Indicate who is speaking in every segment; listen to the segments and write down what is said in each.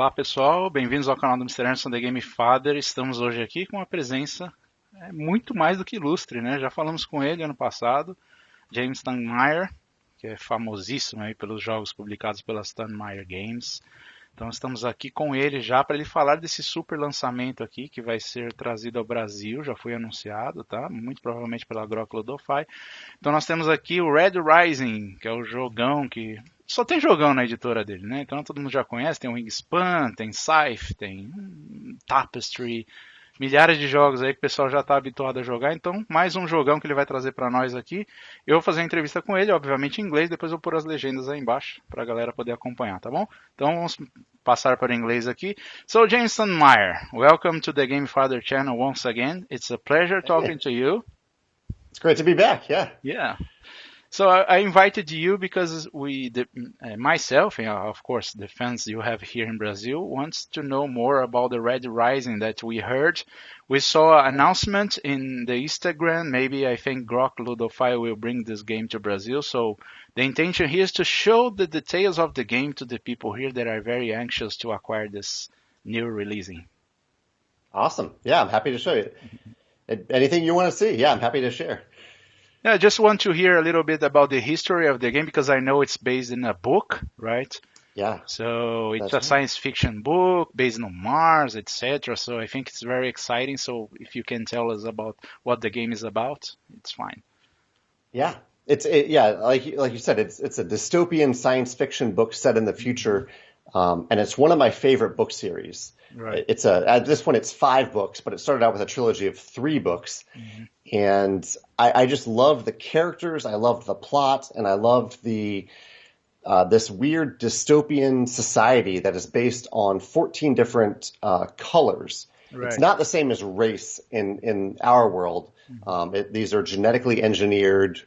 Speaker 1: Olá pessoal, bem-vindos ao canal do Mr. Anderson The Game Father. Estamos hoje aqui com uma presença muito mais do que ilustre, né? Já falamos com ele ano passado, Jamey Stegmaier, que é famosíssimo aí pelos jogos publicados pela Stonemaier Games. Então estamos aqui com ele já para ele falar desse super lançamento aqui que vai ser trazido ao Brasil, já foi anunciado, tá? Muito provavelmente pela Grok Ludofy. Então nós temos aqui o Red Rising, que é o jogão que... Só tem jogão na editora dele, né? Então todo mundo já conhece, tem o Wingspan, tem Scythe, tem Tapestry, milhares de jogos aí que o pessoal já está habituado a jogar. Então mais um jogão que ele vai trazer para nós aqui. Eu vou fazer a entrevista com ele, obviamente em inglês, depois eu vou pôr as legendas aí embaixo para a galera poder acompanhar, tá bom? Então vamos passar para o inglês aqui. So Jamey Stegmaier, welcome to the Game Father channel once again. It's a pleasure talking to you.
Speaker 2: It's great to be back, yeah.
Speaker 1: Yeah. So I invited you because myself, and of course the fans you have here in Brazil, wants to know more about the Red Rising that we heard. We saw an announcement in the Instagram. Maybe I think Grok Ludofy will bring this game to Brazil. So the intention here is to show the details of the game to the people here that are very anxious to acquire this new releasing.
Speaker 2: Awesome. Yeah, I'm happy to show you. Anything you want to see, yeah, I'm happy to share.
Speaker 1: Yeah, I just want to hear a little bit about the history of the game because I know it's based in a book, right?
Speaker 2: Yeah.
Speaker 1: So it's a science fiction book based on Mars, etc. So I think it's very exciting. So if you can tell us about what the game is about, it's fine.
Speaker 2: Yeah. Like you said, it's a dystopian science fiction book set in the future, and it's one of my favorite book series.
Speaker 1: Right.
Speaker 2: At this point it's 5 books, but it started out with a trilogy of 3 books. Mm-hmm. And I just loved the characters, I loved the plot, and I loved this weird dystopian society that is based on 14 different colors. Right. It's not the same as race in our world. Mm-hmm. These are genetically engineered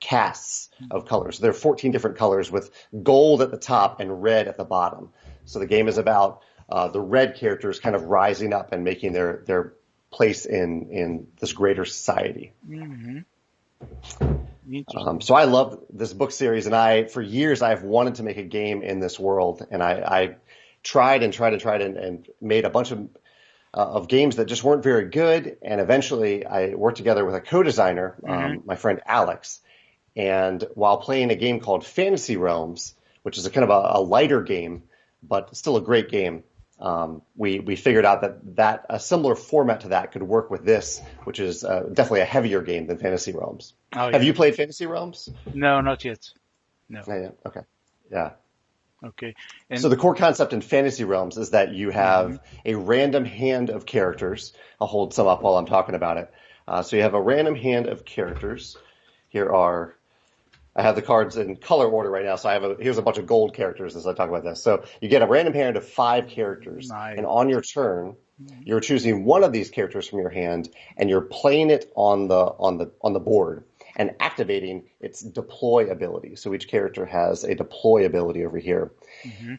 Speaker 2: casts of colors. There are 14 different colors with gold at the top and red at the bottom. So the game is about the red characters kind of rising up and making their place in this greater society. Mm-hmm. So I love this book series, and for years I've wanted to make a game in this world, and I tried and made a bunch of games that just weren't very good, and eventually I worked together with a co-designer, my friend Alex, and while playing a game called Fantasy Realms, which is a kind of a lighter game, but still a great game, we figured out that a similar format to that could work with this, which is definitely a heavier game than Fantasy Realms. Oh, yeah. Have you played Fantasy Realms?
Speaker 1: No, not yet. No.
Speaker 2: Yeah. Okay. Yeah.
Speaker 1: Okay.
Speaker 2: So the core concept in Fantasy Realms is that you have a random hand of characters. I'll hold some up while I'm talking about it. So you have a random hand of characters. I have the cards in color order right now, so here's a bunch of gold characters as I talk about this. So you get a random hand of 5 characters, nice. And on your turn, you're choosing one of these characters from your hand, and you're playing it on the board and activating its deploy ability. So each character has a deploy ability over here,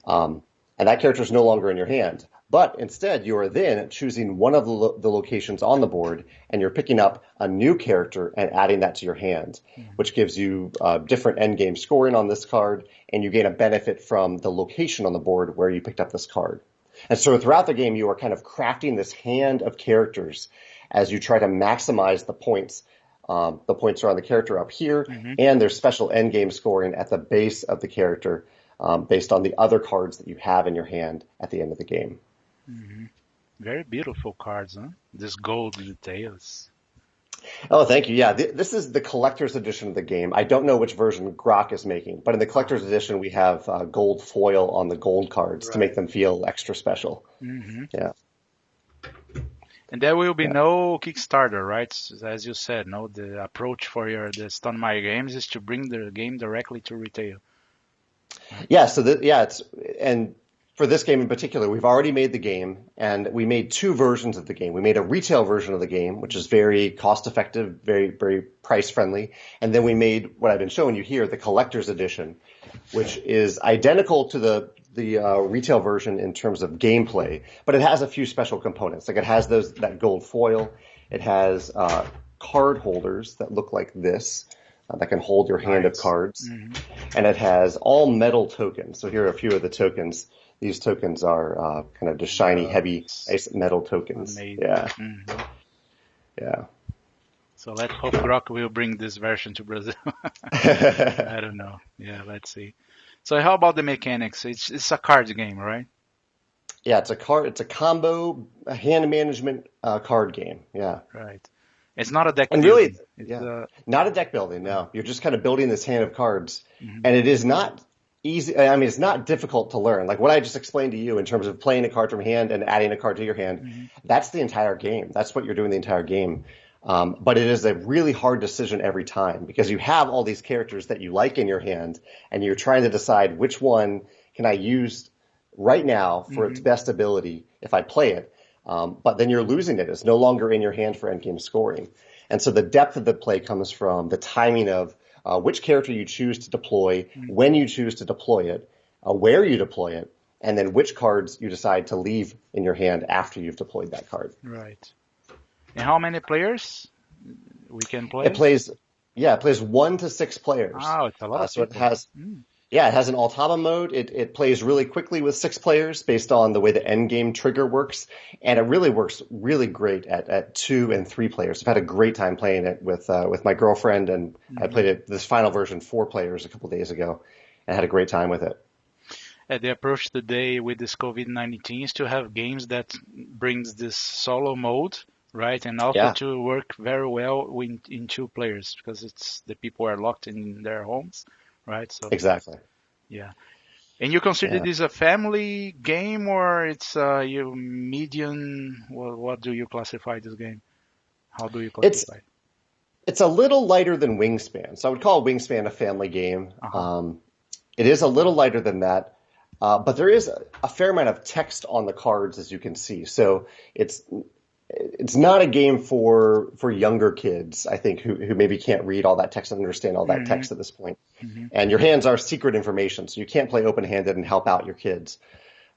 Speaker 2: and that character is no longer in your hand. But instead, you are then choosing one of the locations on the board, and you're picking up a new character and adding that to your hand, which gives you different endgame scoring on this card, and you gain a benefit from the location on the board where you picked up this card. And so throughout the game, you are kind of crafting this hand of characters as you try to maximize the points. The points are on the character up here, and there's special endgame scoring at the base of the character based on the other cards that you have in your hand at the end of the game.
Speaker 1: Mm-hmm. Very beautiful cards, huh? This gold details.
Speaker 2: Oh, thank you. Yeah, this is the collector's edition of the game. I don't know which version Grok is making, but in the collector's edition, we have gold foil on the gold cards to make them feel extra special. Mm-hmm. Yeah.
Speaker 1: And there will be no Kickstarter, right? As you said, no. The approach for the Stonemaier games is to bring the game directly to retail.
Speaker 2: Yeah. And for this game in particular, we've already made the game, and we made 2 versions of the game. We made a retail version of the game, which is very cost-effective, very, very price-friendly. And then we made what I've been showing you here, the collector's edition, which is identical to the retail version in terms of gameplay, but it has a few special components. Like it has that gold foil. It has card holders that look like this. That can hold your hand of cards. And it has all metal tokens. So here are a few of the tokens. These tokens are kind of just shiny, heavy, nice metal tokens.
Speaker 1: Amazing.
Speaker 2: Yeah.
Speaker 1: Mm-hmm.
Speaker 2: Yeah.
Speaker 1: So let's hope Grok will bring this version to Brazil. I don't know. Yeah, let's see. So how about the mechanics? It's a card game, right?
Speaker 2: Yeah, it's a combo, a hand management card game. Yeah.
Speaker 1: Right. It's not a deck
Speaker 2: And
Speaker 1: building.
Speaker 2: really, not a deck building. No, you're just kind of building this hand of cards, and it is not easy. I mean, it's not difficult to learn. Like what I just explained to you in terms of playing a card from hand and adding a card to your hand. That's the entire game. That's what you're doing the entire game. But it is a really hard decision every time because you have all these characters that you like in your hand, and you're trying to decide which one can I use right now for its best ability if I play it. But then you're losing it. It's no longer in your hand for endgame scoring. And so the depth of the play comes from the timing of which character you choose to deploy, when you choose to deploy it, where you deploy it, and then which cards you decide to leave in your hand after you've deployed that card.
Speaker 1: Right. And how many players we can play?
Speaker 2: It plays 1 to 6 players.
Speaker 1: Oh, it's a lot of
Speaker 2: so
Speaker 1: people.
Speaker 2: it has... Yeah, it has an Altama mode. It plays really quickly with 6 players based on the way the endgame trigger works. And it really works really great at 2 and 3 players. I've had a great time playing it with my girlfriend, and I played it, this final version, 4 players a couple days ago, and had a great time with it.
Speaker 1: The approach today with this COVID-19 is to have games that brings this solo mode, right? And also to work very well in 2 players because it's the people are locked in their homes. Right. So
Speaker 2: exactly.
Speaker 1: Yeah. And you consider this a family game or it's you medium? What do you classify this game? How do you classify?
Speaker 2: It's a little lighter than Wingspan. So I would call Wingspan a family game. It is a little lighter than that, but there is a fair amount of text on the cards, as you can see. So it's not a game for younger kids, I think, who maybe can't read all that text and understand all that text at this point. And your hands are secret information, so you can't play open-handed and help out your kids.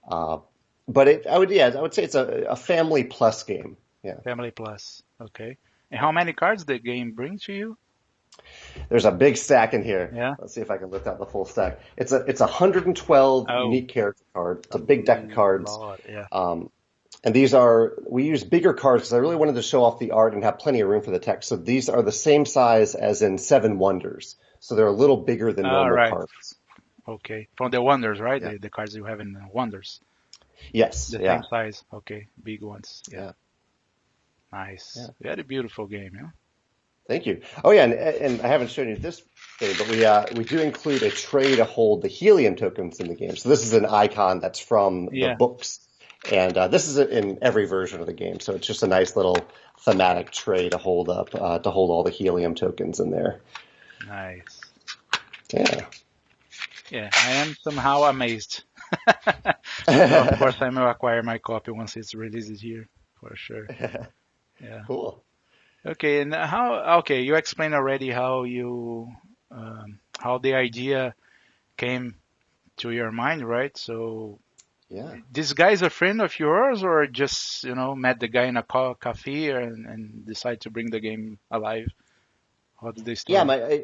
Speaker 2: But I would say it's a family plus game. Yeah.
Speaker 1: Family plus. Okay. And how many cards the game brings to you?
Speaker 2: There's a big stack in here.
Speaker 1: Yeah.
Speaker 2: Let's see if I can lift out the full stack. It's 112 unique character cards. It's a big deck of cards.
Speaker 1: Lord, yeah.
Speaker 2: And we use bigger cards because I really wanted to show off the art and have plenty of room for the text. So these are the same size as in 7 Wonders. So they're a little bigger than normal cards.
Speaker 1: Okay. From the Wonders, right? Yeah. The cards you have in Wonders.
Speaker 2: Yes.
Speaker 1: The same size. Okay. Big ones. Yeah. Nice. Yeah. Very beautiful game, yeah?
Speaker 2: Thank you. Oh, yeah. And I haven't shown you this thing, but we do include a tray to hold the helium tokens in the game. So this is an icon that's from the books. And this is in every version of the game, so it's just a nice little thematic tray to hold up, to hold all the helium tokens in there.
Speaker 1: Nice.
Speaker 2: Yeah.
Speaker 1: Yeah, I am somehow amazed. Of course, I will acquire my copy once it's released here, for sure. Yeah.
Speaker 2: Cool.
Speaker 1: Okay, and you explained already how the idea came to your mind, right? So... Yeah. This guy is a friend of yours, or just met the guy in a cafe and decide to bring the game alive? How did they start?
Speaker 2: Yeah,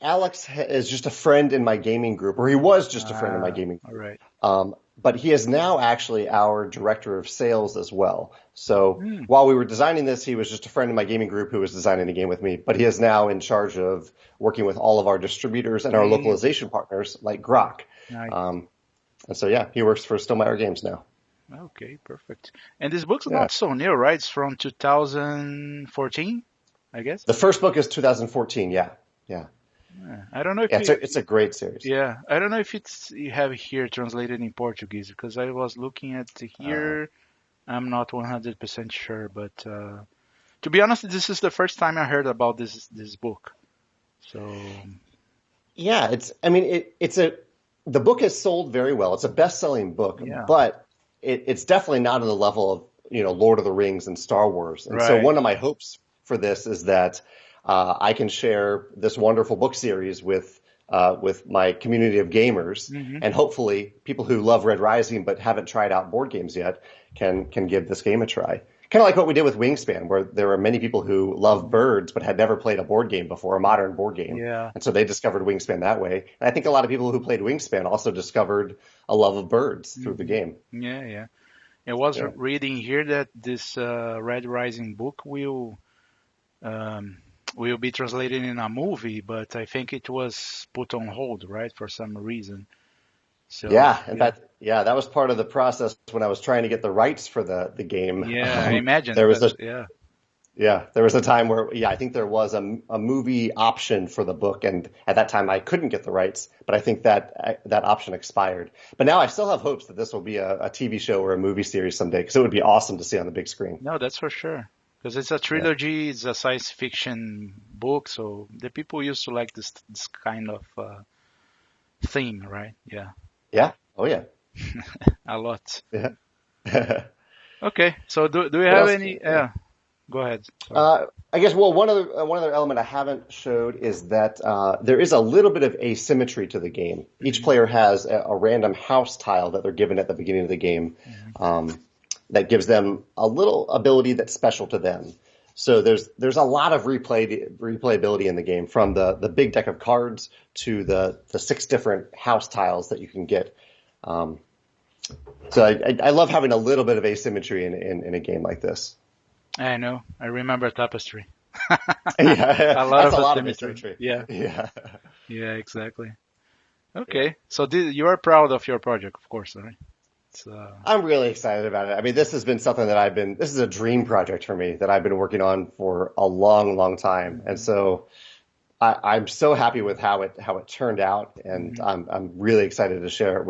Speaker 2: Alex is just a friend in my gaming group, or he was just a friend in my gaming group.
Speaker 1: All right.
Speaker 2: But he is now actually our director of sales as well. So while we were designing this, he was just a friend in my gaming group who was designing the game with me. But he is now in charge of working with all of our distributors and our localization partners like Grok.
Speaker 1: Nice.
Speaker 2: And so, he works for Stonemaier Games now.
Speaker 1: Okay, perfect. And this book's not so new, right? It's from 2014, I guess?
Speaker 2: The first book is 2014, yeah.
Speaker 1: I don't know if
Speaker 2: it's a great series.
Speaker 1: Yeah, I don't know if you have here translated in Portuguese, because I was looking at here. I'm not 100% sure, but to be honest, this is the first time I heard about this book. So...
Speaker 2: Yeah, the book has sold very well. It's a best-selling book, but it's definitely not on the level of Lord of the Rings and Star Wars. And so one of my hopes for this is that I can share this wonderful book series with my community of gamers, and hopefully people who love Red Rising but haven't tried out board games yet can give this game a try. Kind of like what we did with Wingspan, where there were many people who love birds but had never played a board game before, a modern board game.
Speaker 1: Yeah.
Speaker 2: And so they discovered Wingspan that way. And I think a lot of people who played Wingspan also discovered a love of birds through the game.
Speaker 1: Yeah, yeah. I was
Speaker 2: Yeah.
Speaker 1: reading here that this Red Rising book will be translated in a movie, but I think it was put on hold, right, for some reason. So
Speaker 2: Yeah, in fact, yeah, that was part of the process when I was trying to get the rights for the game.
Speaker 1: yeah, I imagine
Speaker 2: There was
Speaker 1: that.
Speaker 2: a
Speaker 1: Yeah.
Speaker 2: there was a time where I think there was a movie option for the book, and at that time I couldn't get the rights, but I think that option expired. But now I still have hopes that this will be a TV show or a movie series someday, because it would be awesome to see on the big screen.
Speaker 1: No, that's for sure. Because it's a trilogy, it's a science fiction book, so the people used to like this kind of theme, right? Yeah,
Speaker 2: Yeah. Oh yeah.
Speaker 1: a lot.
Speaker 2: Yeah.
Speaker 1: Okay, so do you
Speaker 2: What
Speaker 1: have
Speaker 2: else?
Speaker 1: any? Yeah, go ahead. Sorry.
Speaker 2: I guess, well, one other element I haven't showed is that there is a little bit of asymmetry to the game. Each player has a random house tile that they're given at the beginning of the game, that gives them a little ability that's special to them. So there's a lot of replayability in the game, from the big deck of cards to the 6 different house tiles that you can get. So I love having a little bit of asymmetry in a game like this.
Speaker 1: I know. I remember Tapestry.
Speaker 2: Yeah,
Speaker 1: A lot
Speaker 2: that's
Speaker 1: of
Speaker 2: a lot of
Speaker 1: asymmetry.
Speaker 2: asymmetry.
Speaker 1: Yeah,
Speaker 2: Yeah.
Speaker 1: yeah, exactly. Okay, so you are proud of your project, of course, right? It's,
Speaker 2: I'm really excited about it. I mean, this has been something that this is a dream project for me that I've been working on for a long, long time. And so I'm so happy with how it turned out. And I'm really excited to share it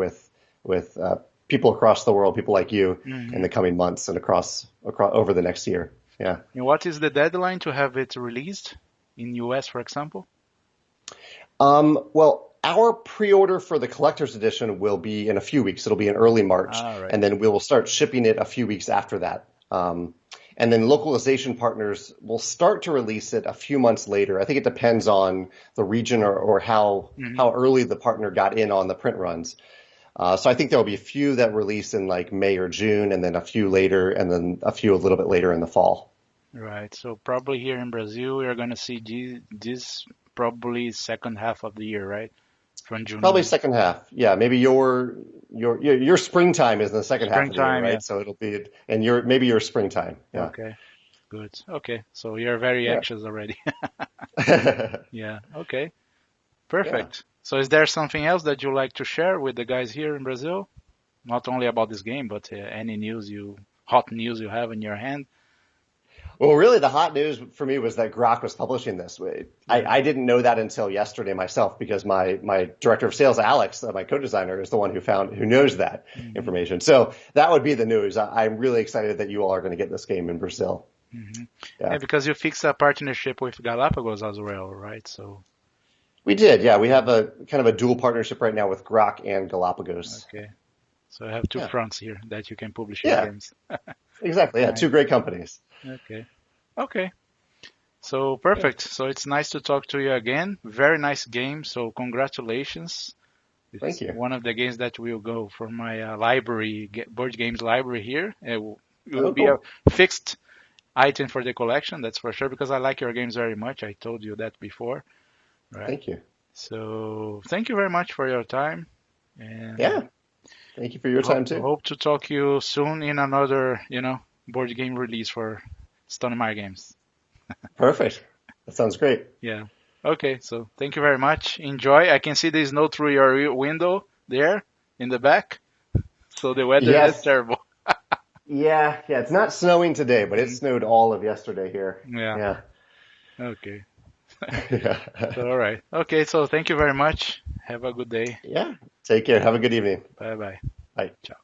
Speaker 2: with people across the world, people like you, in the coming months and across over the next year. Yeah.
Speaker 1: and what is the deadline to have it released in US, for example?
Speaker 2: Well, our pre-order for the collector's edition will be in a few weeks. It'll be in early March,
Speaker 1: Right.
Speaker 2: and then we will start shipping it a few weeks after that. And then localization partners will start to release it a few months later. I think it depends on the region or how early the partner got in on the print runs. So I think there will be a few that release in like May or June, and then a few later, and then a few a little bit later in the fall.
Speaker 1: Right. So probably here in Brazil, we are going to see this probably second half of the year, right? From June.
Speaker 2: Probably second half. Yeah, maybe your springtime is in the second half of the year,
Speaker 1: Springtime,
Speaker 2: right?
Speaker 1: yeah.
Speaker 2: So it'll be, and maybe your springtime. Yeah.
Speaker 1: Okay. Good. Okay. So you're very
Speaker 2: Yeah.
Speaker 1: anxious already. Yeah. Okay. Perfect. So is there something else that you like to share with the guys here in Brazil? Not only about this game, but any hot news you have in your hand?
Speaker 2: Well, really, the hot news for me was that Grok was publishing this. I didn't know that until yesterday myself, because my director of sales, Alex, my co-designer, is the one who knows that information. So that would be the news. I'm really excited that you all are going to get this game in Brazil.
Speaker 1: Yeah, because you fixed a partnership with Galapagos as well, right? So
Speaker 2: We did, yeah. We have a kind of a dual partnership right now with Grok and Galapagos.
Speaker 1: okay. So I have two fronts here that you can publish
Speaker 2: Yeah.
Speaker 1: your games.
Speaker 2: Exactly, yeah.
Speaker 1: Nice.
Speaker 2: 2 great companies.
Speaker 1: Okay. Okay. So perfect. So it's nice to talk to you again. Very nice game. So congratulations. It's
Speaker 2: Thank you.
Speaker 1: one of the games that will go from my library, board games library here. It will be
Speaker 2: cool.
Speaker 1: a fixed item for the collection, that's for sure, because I like your games very much. I told you that before. Right.
Speaker 2: Thank you.
Speaker 1: So thank you very much for your time. And
Speaker 2: Yeah. Thank you for your time too.
Speaker 1: hope to talk to you soon in another, board game release for Stonemaier games.
Speaker 2: Perfect. That sounds great.
Speaker 1: Yeah. Okay. So thank you very much. Enjoy. I can see the snow through your window there in the back. So the weather
Speaker 2: Yes.
Speaker 1: is terrible.
Speaker 2: Yeah. It's not snowing today, but it snowed all of yesterday here.
Speaker 1: Yeah. Okay.
Speaker 2: Yeah.
Speaker 1: So, all right. Okay. So thank you very much. Have a good day.
Speaker 2: Yeah. Take care. Have a good evening.
Speaker 1: Bye bye.
Speaker 2: Bye.
Speaker 1: Ciao.